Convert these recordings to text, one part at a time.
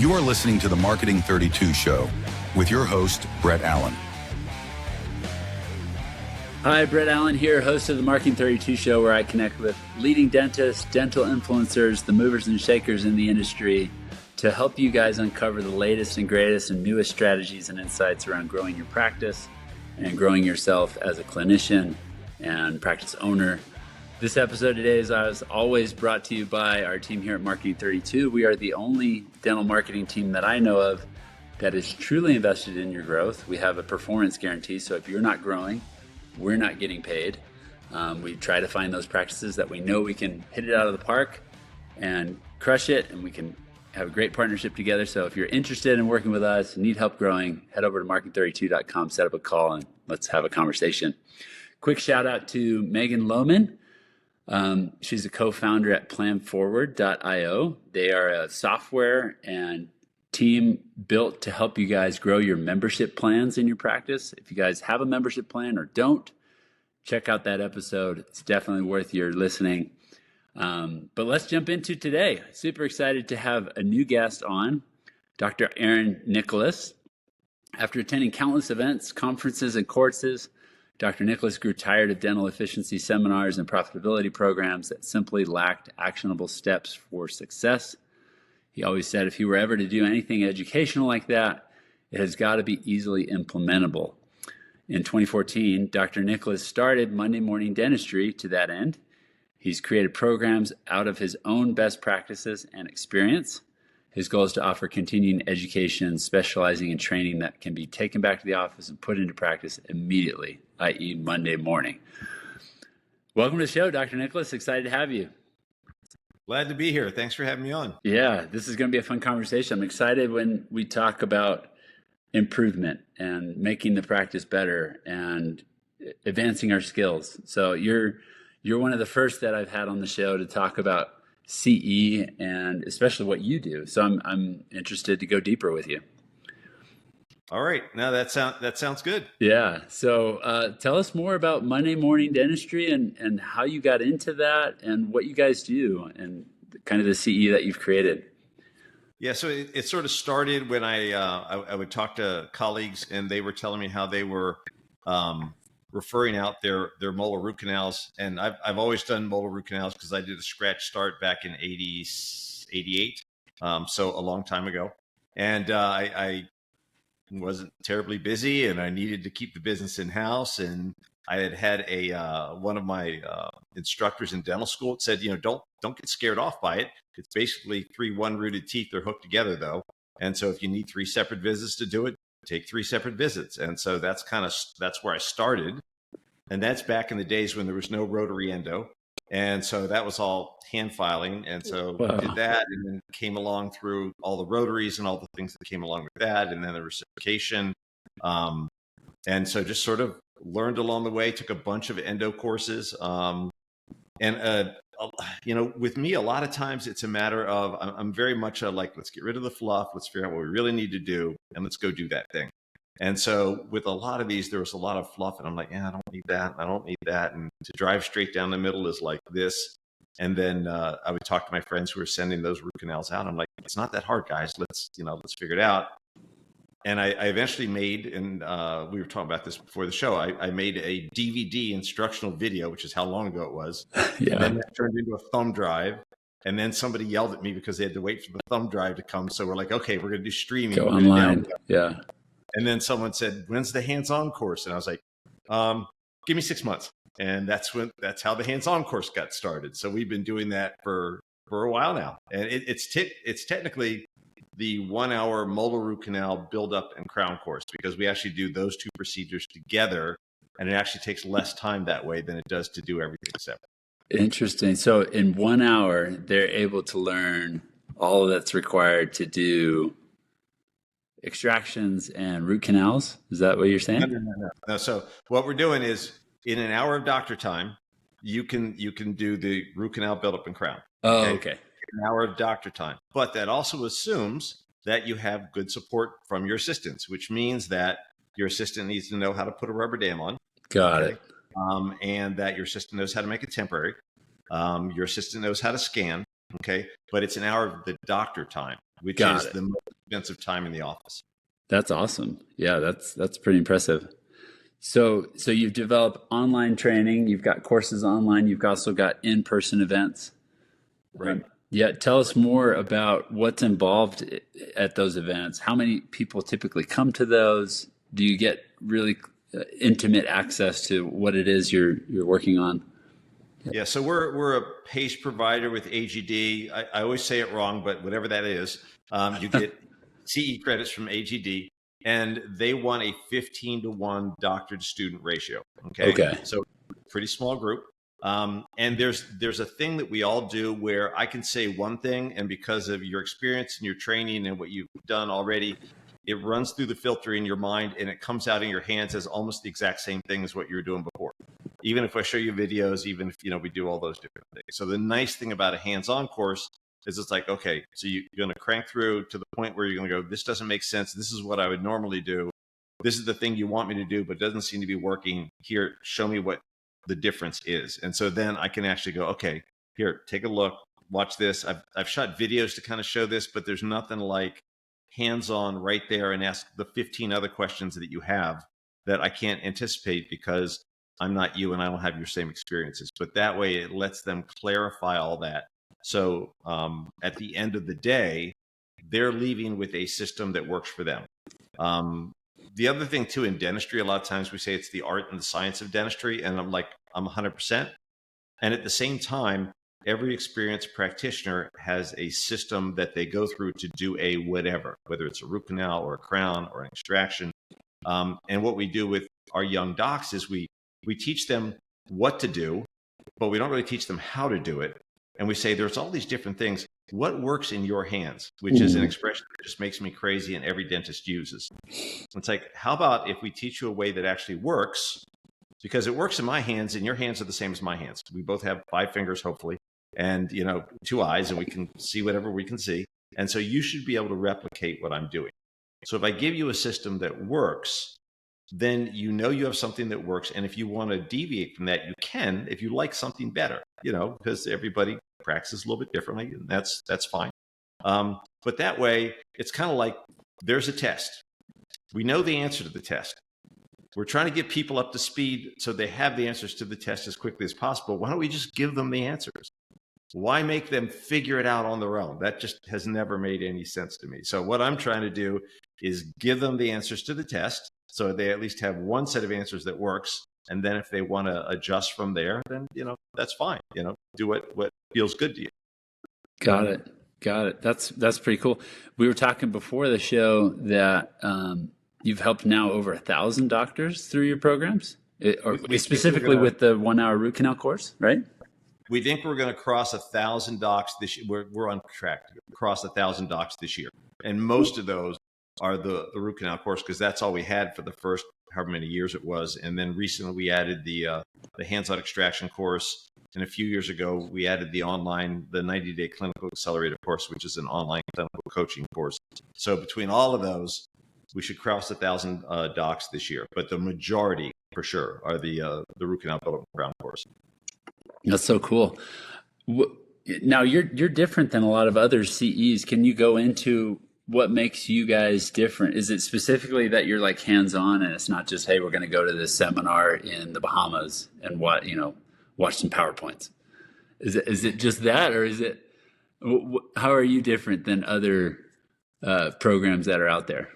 You are listening to the Marketing 32 Show with your host, Brett Allen. Hi, Brett Allen here, host of the Marketing 32 Show, where I connect with leading dentists, dental influencers, the movers and shakers in the industry to help you guys uncover the latest and greatest and newest strategies and insights around growing your practice and growing yourself as a clinician and practice owner. This episode today is, as always, brought to you by our team here at Marketing 32. We are the only dental marketing team that I know of that is truly invested in your growth. We have a performance guarantee, so if you're not growing, we're not getting paid. We try to find those practices that we know we can hit it out of the park and crush it, and we can have a great partnership together. So if you're interested in working with us, need help growing, head over to marketing32.com, set up a call, and let's have a conversation. Quick shout out to Megan Lohman. She's a co-founder at planforward.io. They are a software and team built to help you guys grow your membership plans in your practice. If you guys have a membership plan or don't, check out that episode. It's definitely worth your listening. But let's jump into today. Super excited to have a new guest on, Dr. Aaron Nicholas. After attending countless events, conferences, and courses, Dr. Nicholas grew tired of dental efficiency seminars and profitability programs that simply lacked actionable steps for success. He always said if he were ever to do anything educational like that, it has got to be easily implementable. In 2014, Dr. Nicholas started Monday Morning Dentistry to that end. He's created programs out of his own best practices and experience. His goal is to offer continuing education, specializing in training that can be taken back to the office and put into practice immediately, i.e. Monday morning. Welcome to the show, Dr. Nicholas. Excited to have you. Glad to be here. Thanks for having me on. Yeah, this is going to be a fun conversation. I'm excited when we talk about improvement and making the practice better and advancing our skills. So you're one of the first that I've had on the show to talk about CE and especially what you do. So I'm interested to go deeper with you. All right. Now that sounds good. Yeah. So tell us more about Monday Morning Dentistry and how you got into that and what you guys do and kind of the CE that you've created. Yeah. So it sort of started when I would talk to colleagues and they were telling me how they were referring out their molar root canals. And I've always done molar root canals because I did a scratch start back in 88. So a long time ago. And I wasn't terribly busy and I needed to keep the business in house. And I had one of my instructors in dental school said, don't get scared off by it. It's basically 3 one-rooted teeth. They're hooked together though. And so if you need 3 separate visits to do it, take 3 separate visits. And so that's where I started. And that's back in the days when there was no rotary endo. And so that was all hand filing. And so Wow. we did that and then came along through all the rotaries and all the things that came along with that. And then the reciprocation. And so just sort of learned along the way, took a bunch of endo courses. With me, a lot of times it's a matter of, I'm very much like, let's get rid of the fluff. Let's figure out what we really need to do. And let's go do that thing. And so with a lot of these, there was a lot of fluff and I'm like, yeah, I don't need that. I don't need that. And to drive straight down the middle is like this. And then I would talk to my friends who were sending those root canals out. I'm like, it's not that hard, guys. Let's figure it out. And I eventually made, and we were talking about this before the show, I made a DVD instructional video, which is how long ago it was. Yeah. And then that turned into a thumb drive. And then somebody yelled at me because they had to wait for the thumb drive to come. So we're like, okay, we're going to do streaming. Go online. Yeah. And then someone said, when's the hands-on course? And I was like, give me 6 months. And that's how the hands-on course got started. So we've been doing that for a while now. And it's technically the 1-hour molar root canal build-up and crown course because we actually do those 2 procedures together. And it actually takes less time that way than it does to do everything separate. Interesting. So in 1 hour, they're able to learn all that's required to do extractions and root canals. Is that what you're saying? No. So what we're doing is in an hour of doctor time, you can do the root canal buildup and crown. Oh, okay. An hour of doctor time. But that also assumes that you have good support from your assistants, which means that your assistant needs to know how to put a rubber dam on. Got it. And that your assistant knows how to make a temporary. Your assistant knows how to scan. Okay. But it's an hour of the doctor time. which Got is it. the most expensive time in the office. That's awesome. Yeah, that's pretty impressive. So you've developed online training, you've got courses online, you've also got in-person events. Right. Yeah, tell us more about what's involved at those events. How many people typically come to those? Do you get really intimate access to what it is you're working on? Yeah, so we're a PACE provider with AGD. I always say it wrong, but whatever that is, you get CE credits from AGD, and they want a 15-to-1 doctor to student ratio. Okay, Okay. so pretty small group. And there's a thing that we all do where I can say one thing, and because of your experience and your training and what you've done already, it runs through the filter in your mind and it comes out in your hands as almost the exact same thing as what you were doing before. Even if I show you videos, even if we do all those different things. So the nice thing about a hands-on course is it's like, okay, so you're going to crank through to the point where you're going to go, this doesn't make sense. This is what I would normally do. This is the thing you want me to do, but doesn't seem to be working. Here, show me what the difference is. And so then I can actually go, okay, here, take a look, watch this. I've shot videos to kind of show this, but there's nothing like hands-on right there and ask the 15 other questions that you have that I can't anticipate because I'm not you and I don't have your same experiences. But that way it lets them clarify all that. So at the end of the day, they're leaving with a system that works for them. The other thing too, in dentistry, a lot of times we say it's the art and the science of dentistry. And I'm 100%. And at the same time, every experienced practitioner has a system that they go through to do a whatever, whether it's a root canal or a crown or an extraction. And what we do with our young docs is we teach them what to do, but we don't really teach them how to do it. And we say, there's all these different things. What works in your hands, which is an expression that just makes me crazy and every dentist uses. It's like, how about if we teach you a way that actually works? Because it works in my hands and your hands are the same as my hands. We both have 5 fingers, hopefully, and 2 eyes, and we can see whatever we can see. And so you should be able to replicate what I'm doing. So if I give you a system that works, then you have something that works. And if you want to deviate from that, you can, if you like something better, because everybody practices a little bit differently, and that's fine. But that way, it's kind of like there's a test. We know the answer to the test. We're trying to get people up to speed so they have the answers to the test as quickly as possible. Why don't we just give them the answers? Why make them figure it out on their own? That just has never made any sense to me. So what I'm trying to do is give them the answers to the test so they at least have one set of answers that works. And then if they want to adjust from there, then, that's fine. Do what feels good to you. Got it. That's pretty cool. We were talking before the show that you've helped now over 1,000 doctors through your programs, specifically with the 1-hour root canal course, right? We think we're going to cross 1,000 docs this year. We're on track to cross 1,000 docs this year. And most of those are the root canal course, because that's all we had for the first however many years it was. And then recently we added the hands-on extraction course. And a few years ago, we added the 90-day clinical accelerator course, which is an online clinical coaching course. So between all of those, we should cross 1,000 docs this year. But the majority, for sure, are the root canal build-up crown course. That's so cool. Now you're different than a lot of other CEs. Can you go into what makes you guys different? Is it specifically that you're like hands-on and it's not just, hey, we're going to go to this seminar in the Bahamas and watch some PowerPoints? Is it just that, or is it, how are you different than other programs that are out there?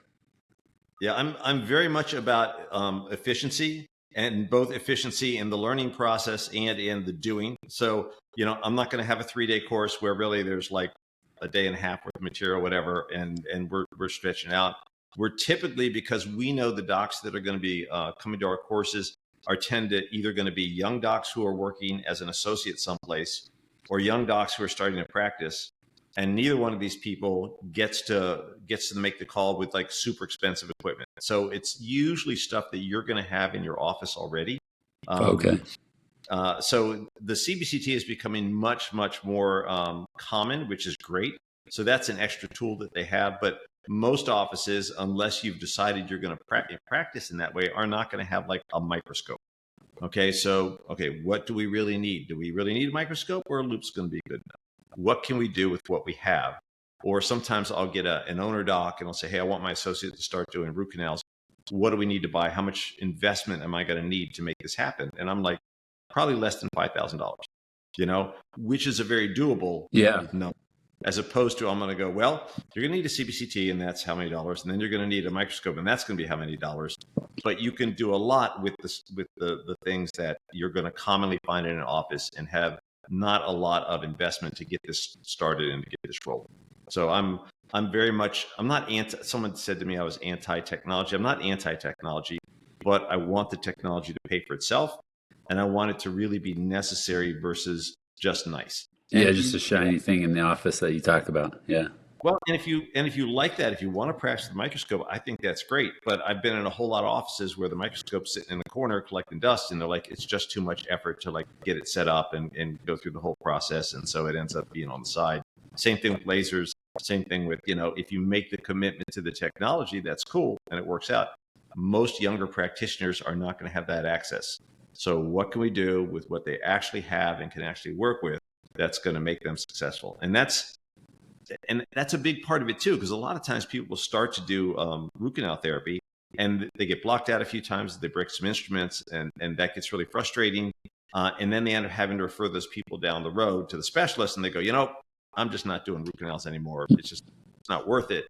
Yeah, I'm very much about efficiency, and both efficiency in the learning process and in the doing. So, I'm not going to have a 3-day course where really there's like a day and a half worth of material, whatever, and we're stretching out. We're typically, because we know the docs that are going to be coming to our courses are either going to be young docs who are working as an associate someplace, or young docs who are starting to practice. And neither one of these people gets to make the call with like super expensive equipment. So it's usually stuff that you're going to have in your office already. Okay. So the CBCT is becoming much, much more common, which is great. So that's an extra tool that they have. But most offices, unless you've decided you're going to practice in that way, are not going to have like a microscope. Okay, so, what do we really need? Do we really need a microscope, or a loop's going to be good enough? What can we do with what we have? Or sometimes I'll get an owner doc and I'll say, hey, I want my associate to start doing root canals. What do we need to buy? How much investment am I going to need to make this happen? And I'm like, probably less than $5,000, which is a very doable number. As opposed to, I'm going to go, well, you're going to need a CBCT and that's how many dollars. And then you're going to need a microscope and that's going to be how many dollars. But you can do a lot with this, with the things that you're going to commonly find in an office and have not a lot of investment to get this started and to get this rolling. So I'm not anti, someone said to me I was anti-technology. I'm not anti-technology, but I want the technology to pay for itself. And I want it to really be necessary versus just nice. Yeah, just a shiny thing in the office that you talk about. Yeah. Well, and if you like that, if you want to practice the microscope, I think that's great. But I've been in a whole lot of offices where the microscope's sitting in the corner collecting dust, and they're like, it's just too much effort to like get it set up and go through the whole process, and so it ends up being on the side. Same thing with lasers. Same thing with, if you make the commitment to the technology, that's cool and it works out. Most younger practitioners are not going to have that access. So what can we do with what they actually have and can actually work with that's going to make them successful? And that's a big part of it too, because a lot of times people will start to do root canal therapy and they get blocked out a few times, they break some instruments, and that gets really frustrating. And then they end up having to refer those people down the road to the specialist, and they go, I'm just not doing root canals anymore. It's not worth it.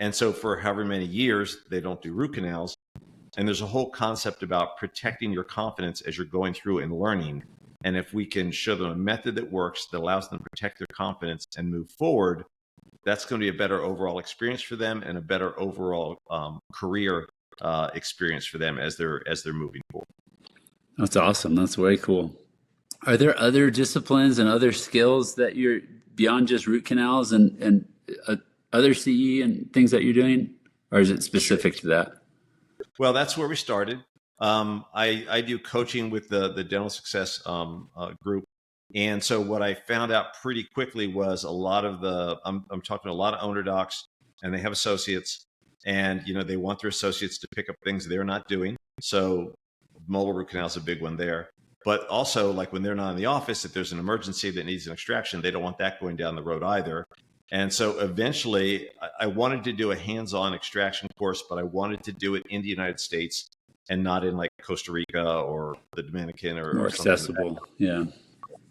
And so for however many years, they don't do root canals. And there's a whole concept about protecting your confidence as you're going through and learning. And if we can show them a method that works, that allows them to protect their confidence and move forward, that's going to be a better overall experience for them and a better overall career experience for them as they're moving forward. That's awesome. That's way cool. Are there other disciplines and other skills that you're beyond just root canals and other CE and things that you're doing, or is it specific to that? Well, that's where we started. I do coaching with the Dental Success group. And so what I found out pretty quickly was a lot of I'm talking to a lot of owner docs, and they have associates, and they want their associates to pick up things they're not doing. So molar root canal is a big one there. But also, like when they're not in the office, if there's an emergency that needs an extraction, they don't want that going down the road either. And so eventually I wanted to do a hands-on extraction course, but I wanted to do it in the United States and not in like Costa Rica or the Dominican or more accessible. Like yeah.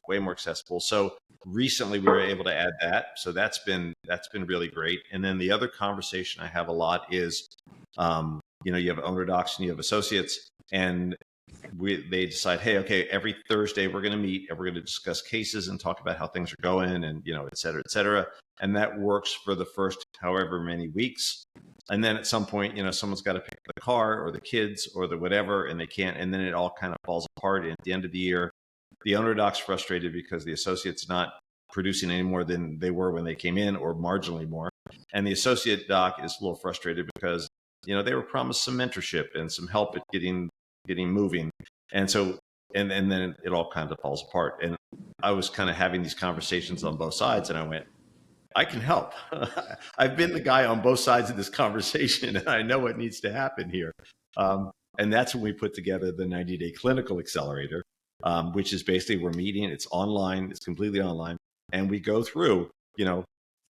Way more accessible. So recently we were able to add that. So that's been really great. And then the other conversation I have a lot is, you have owner docs and you have associates, and they decide, hey, okay, every Thursday we're going to meet and we're going to discuss cases and talk about how things are going and, et cetera, et cetera. And that works for the first however many weeks. And then at some point, someone's got to pick the car or the kids or the whatever, and they can't. And then it all kind of falls apart. And at the end of the year, the owner doc's frustrated because the associate's not producing any more than they were when they came in, or marginally more. And the associate doc is a little frustrated because, they were promised some mentorship and some help at getting moving. And so, and then it all kind of falls apart. And I was kind of having these conversations on both sides, and I went, I can help. I've been the guy on both sides of this conversation, and I know what needs to happen here. And that's when we put together the 90-day clinical accelerator, which is basically we're meeting, it's online, it's completely online. And we go through,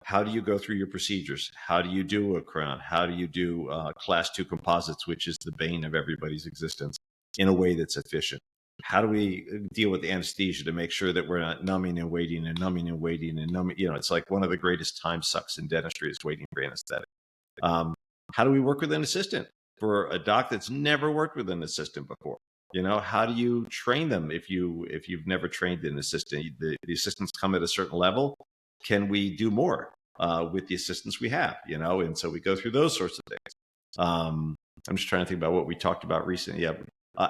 how do you go through your procedures? How do you do a crown? How do you do class 2 composites, which is the bane of everybody's existence, in a way that's efficient? How do we deal with the anesthesia to make sure that we're not numbing and waiting and numbing and waiting and numbing? It's like one of the greatest time sucks in dentistry is waiting for anesthetic. How do we work with an assistant for a doc that's never worked with an assistant before? How do you train them if you've never trained an assistant? The assistants come at a certain level. Can we do more with the assistants we have? And so we go through those sorts of things. I'm just trying to think about what we talked about recently. Yeah.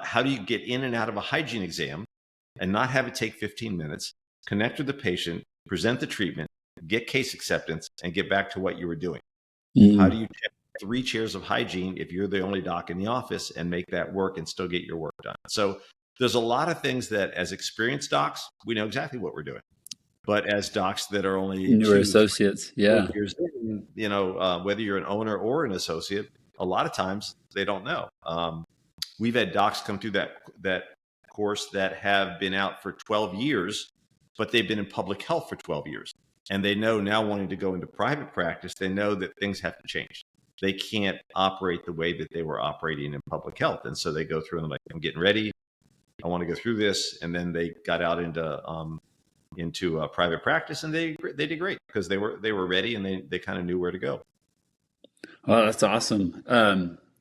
How do you get in and out of a hygiene exam and not have it take 15 minutes, connect with the patient, present the treatment, get case acceptance, and get back to what you were doing? How do you check 3 chairs of hygiene if you're the only doc in the office and make that work and still get your work done? So there's a lot of things that as experienced docs, we know exactly what we're doing. But as docs that are only newer associates, yeah, years in, whether you're an owner or an associate, a lot of times they don't know. We've had docs come through that course that have been out for 12 years, but they've been in public health for 12 years. And they know now, wanting to go into private practice, they know that things have to change. They can't operate the way that they were operating in public health. And so they go through and they're like, I'm getting ready. I want to go through this. And then they got out into private practice, and they did great because they were ready, and they kind of knew where to go. Oh, that's awesome.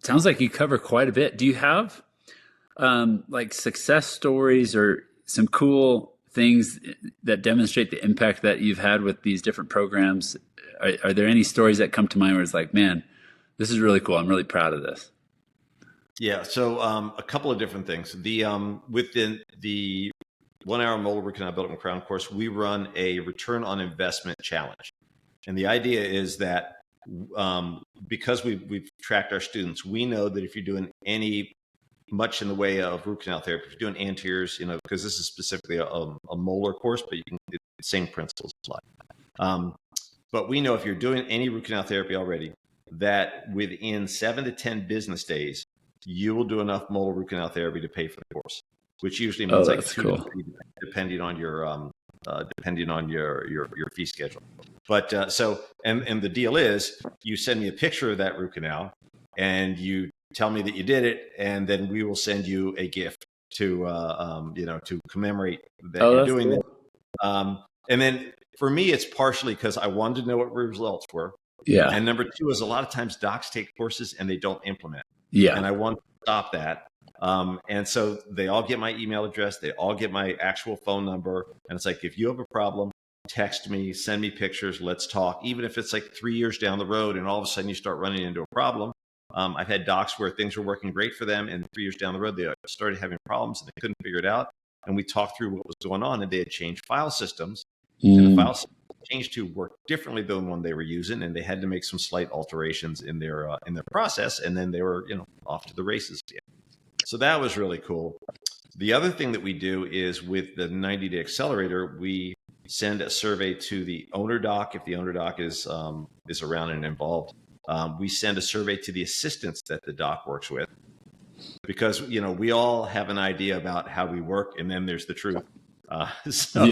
Sounds like you cover quite a bit. Do you have like success stories or some cool things that demonstrate the impact that you've had with these different programs? Are there any stories that come to mind where it's like, man, this is really cool. I'm really proud of this. Yeah. So a couple of different things. Within the 1 hour molar root canal built-up crown course, we run a return on investment challenge. And the idea is that because we've tracked our students, we know that if you're doing much in the way of root canal therapy, if you're doing anteriors, because this is specifically a molar course, but the same principles apply. But we know if you're doing any root canal therapy already, that within 7 to 10 business days, you will do enough molar root canal therapy to pay for the course, which usually means like 2 to 3, depending on your fee schedule. But and the deal is, you send me a picture of that root canal and you tell me that you did it, and then we will send you a gift to commemorate that you're doing it. And then for me, it's partially because I wanted to know what results were. Yeah. And number 2 is, a lot of times docs take courses and they don't implement. Yeah. And I want to stop that. And so they all get my email address. They all get my actual phone number. And it's like, if you have a problem, text me, send me pictures, let's talk. Even if it's like 3 years down the road and all of a sudden you start running into a problem. I've had docs where things were working great for them, and 3 years down the road, they started having problems and they couldn't figure it out. And we talked through what was going on, and they had changed file systems. And the file system changed to work differently than the one they were using, and they had to make some slight alterations in their process, and then they were off to the races again. So that was really cool. The other thing that we do is, with the 90-day accelerator, we send a survey to the owner doc, if the owner doc is around and involved. We send a survey to the assistants that the doc works with, because we all have an idea about how we work, and then there's the truth. So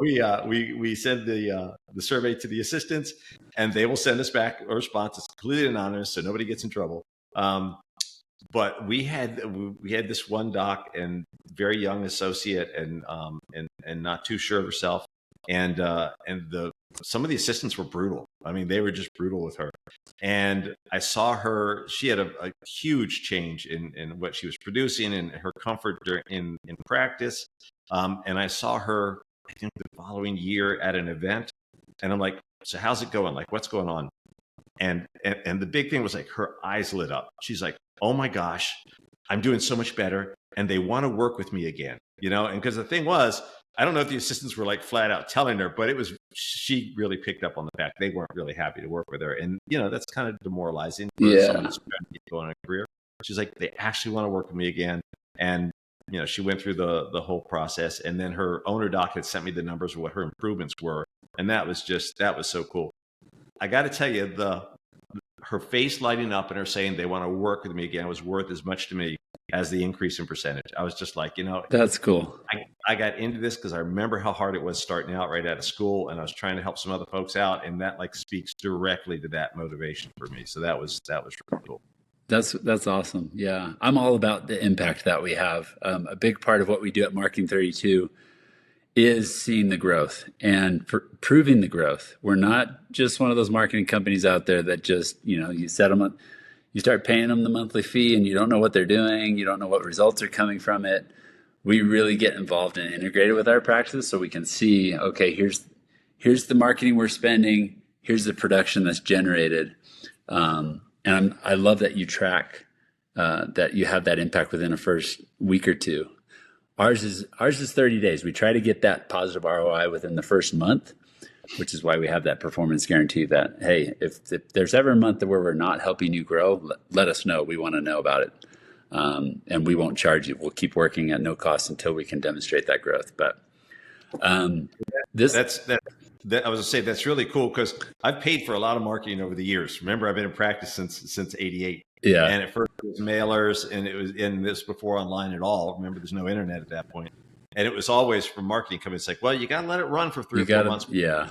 we send the survey to the assistants, and they will send us back a response. It's completely anonymous, so nobody gets in trouble. But we had this one doc, and very young associate, and not too sure of herself, and some of the assistants were brutal. I mean, they were just brutal with her. And I saw her; she had a huge change in what she was producing and her comfort in practice. And I saw her, I think, the following year at an event, and I'm like, "So how's it going? Like, what's going on?" And the big thing was, like, her eyes lit up. She's like, "Oh my gosh, I'm doing so much better, and they want to work with me again." And because the thing was, I don't know if the assistants were like flat out telling her, but she really picked up on the fact they weren't really happy to work with her. And, that's kind of demoralizing for someone who's trying to get going in a career. She's like, they actually want to work with me again. And, she went through the whole process. And then her owner doc had sent me the numbers of what her improvements were. And that was so cool. I got to tell you, her face lighting up and her saying they want to work with me again was worth as much to me as the increase in percentage. I was just like, that's cool. I got into this because I remember how hard it was starting out right out of school, and I was trying to help some other folks out, and that speaks directly to that motivation for me. So that was really cool. That's awesome. Yeah, I'm all about the impact that we have. A big part of what we do at Marketing 32 is seeing the growth and proving the growth. We're not just one of those marketing companies out there that just, you set them up, you start paying them the monthly fee, and you don't know what they're doing. You don't know what results are coming from it. We really get involved and integrated with our practices, so we can see, okay, here's the marketing we're spending. Here's the production that's generated. And I love that you track that you have that impact within a first week or two. Ours is 30 days. We try to get that positive ROI within the first month, which is why we have that performance guarantee that, hey, if there's ever a month where we're not helping you grow, let us know. We want to know about it. And we won't charge you. We'll keep working at no cost until we can demonstrate that growth. But I was going to say, that's really cool, because I've paid for a lot of marketing over the years. Remember, I've been in practice since '88. Yeah. And at first it was mailers, and this before online at all. Remember, there's no internet at that point. And it was always from marketing companies like, well, you got to let it run for 3 or 4 months. Yeah.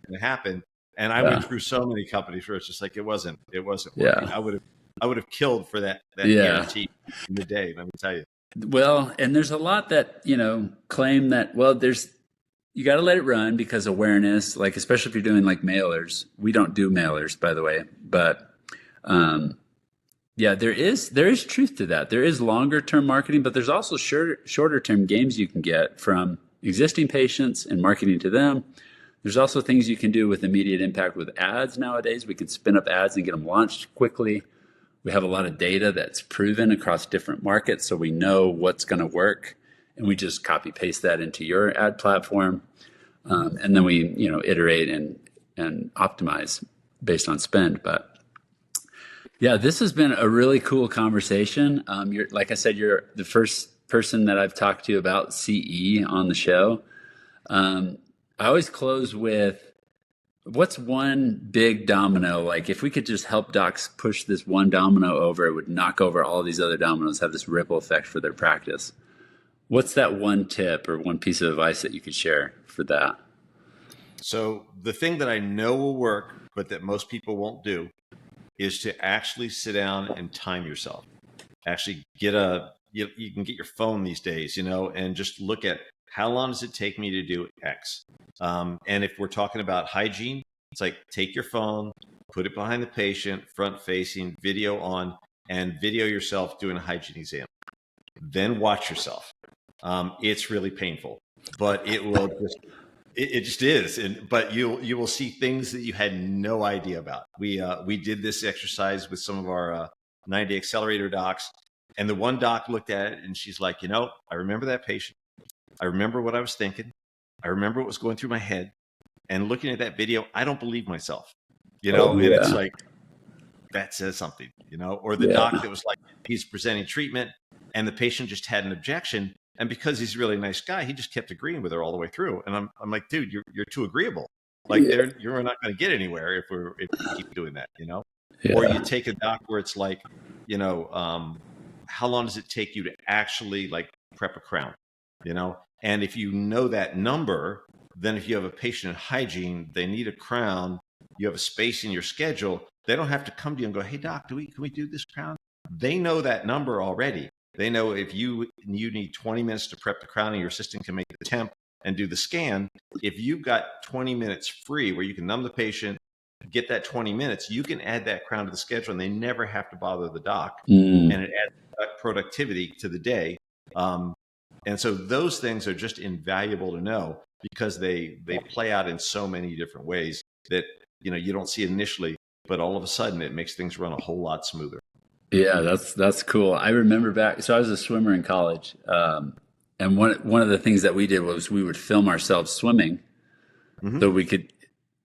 going to happen. And I went through so many companies where it's just like, it wasn't working. Yeah. I would have killed for that Yeah. guarantee in the day. Let me tell you. Well, and there's a lot that, claim that, well, you got to let it run because awareness, like, especially if you're doing like mailers. We don't do mailers, by the way, but, yeah, there is truth to that. There is longer term marketing, but there's also shorter term gains you can get from existing patients and marketing to them. There's also things you can do with immediate impact with ads nowadays. We can spin up ads and get them launched quickly. We have a lot of data that's proven across different markets, so we know what's going to work, and we just copy paste that into your ad platform, and then we iterate and optimize based on spend. But yeah, this has been a really cool conversation. Like I said, you're the first person that I've talked to about CE on the show. I always close with, what's one big domino? Like, if we could just help docs push this one domino over, it would knock over all these other dominoes, have this ripple effect for their practice. What's that one tip or one piece of advice that you could share for that? So the thing that I know will work, but that most people won't do, is to actually sit down and time yourself. Actually you can get your phone these days, and just look at, how long does it take me to do X? And if we're talking about hygiene, it's like, take your phone, put it behind the patient, front facing, video on, and video yourself doing a hygiene exam. Then watch yourself. It's really painful, but it will it just is. But you will see things that you had no idea about. We did this exercise with some of our 90 accelerator docs, and the one doc looked at it and she's like, I remember that patient. I remember what I was thinking. I remember what was going through my head. And looking at that video, I don't believe myself, and it's like, that says something, or the doc that was like, he's presenting treatment and the patient just had an objection. And because he's a really nice guy, he just kept agreeing with her all the way through. And I'm like, dude, you're too agreeable. Like, you're not going to get anywhere if we keep doing that, Or you take a doc where it's like, how long does it take you to actually like prep a crown? And if you know that number, then if you have a patient in hygiene, they need a crown, you have a space in your schedule, they don't have to come to you and go, hey doc, can we do this crown? They know that number already. They know if you need 20 minutes to prep the crown and your assistant can make the temp and do the scan, if you've got 20 minutes free where you can numb the patient, get that 20 minutes, you can add that crown to the schedule and they never have to bother the doc. And it adds productivity to the day. And so those things are just invaluable to know, because they play out in so many different ways that, you don't see it initially, but all of a sudden it makes things run a whole lot smoother. Yeah, that's cool. I remember back, so I was a swimmer in college. And one of the things that we did was we would film ourselves swimming, so we could,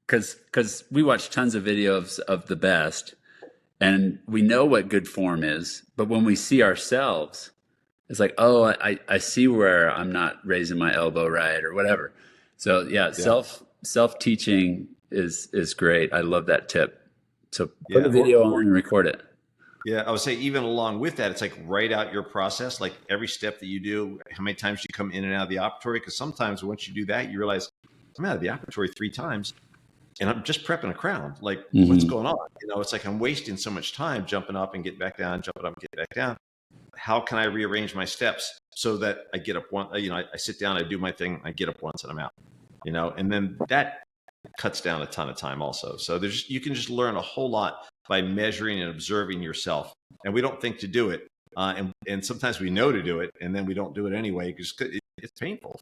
because we watch tons of videos of the best and we know what good form is, but when we see ourselves, it's like, oh, I see where I'm not raising my elbow right or whatever. So yeah. Self-teaching is great. I love that tip. So put a video on and record it. Yeah, I would say even along with that, it's like, write out your process, like every step that you do, how many times you come in and out of the operatory. Because sometimes once you do that, you realize, I'm out of the operatory 3 times and I'm just prepping a crown. Like, what's going on? It's like, I'm wasting so much time jumping up and getting back down, jumping up and getting back down. How can I rearrange my steps so that I get up one, I sit down, I do my thing, I get up once and I'm out, and then that cuts down a ton of time also. So you can just learn a whole lot by measuring and observing yourself. And we don't think to do it. And sometimes we know to do it and then we don't do it anyway because it's painful.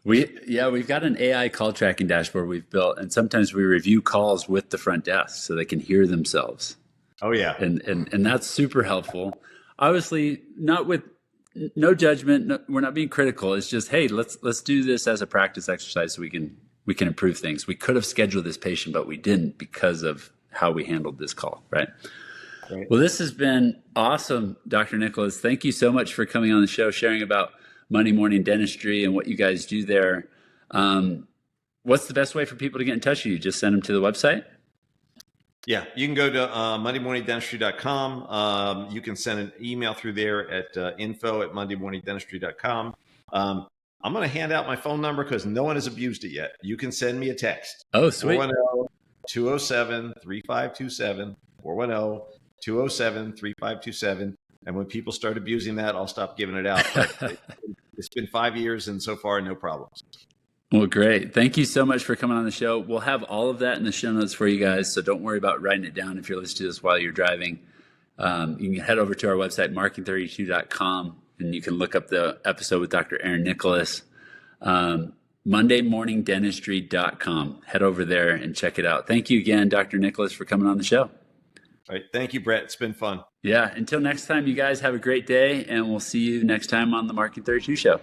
We've got an AI call tracking dashboard we've built, and sometimes we review calls with the front desk so they can hear themselves. Oh yeah. And that's super helpful. Obviously, not with no judgment. No, we're not being critical. It's just, hey, let's do this as a practice exercise so we can improve things. We could have scheduled this patient, but we didn't because of how we handled this call, right? Well, this has been awesome, Dr. Nicholas. Thank you so much for coming on the show, sharing about Monday Morning Dentistry and what you guys do there. What's the best way for people to get in touch with you? Just send them to the website? Yeah, you can go to mondaymorningdentistry.com. You can send an email through there at info@mondaymorningdentistry.com. I'm going to hand out my phone number because no one has abused it yet. You can send me a text. Oh, sweet. 410-207-3527, 410-207-3527. And when people start abusing that, I'll stop giving it out. But it's been 5 years, and so far, no problems. Well, great. Thank you so much for coming on the show. We'll have all of that in the show notes for you guys, so don't worry about writing it down if you're listening to this while you're driving. You can head over to our website, marking32.com, and you can look up the episode with Dr. Aaron Nicholas. MondayMorningDentistry.com. Head over there and check it out. Thank you again, Dr. Nicholas, for coming on the show. All right. Thank you, Brett. It's been fun. Yeah. Until next time, you guys have a great day, and we'll see you next time on the Marking 32 Show.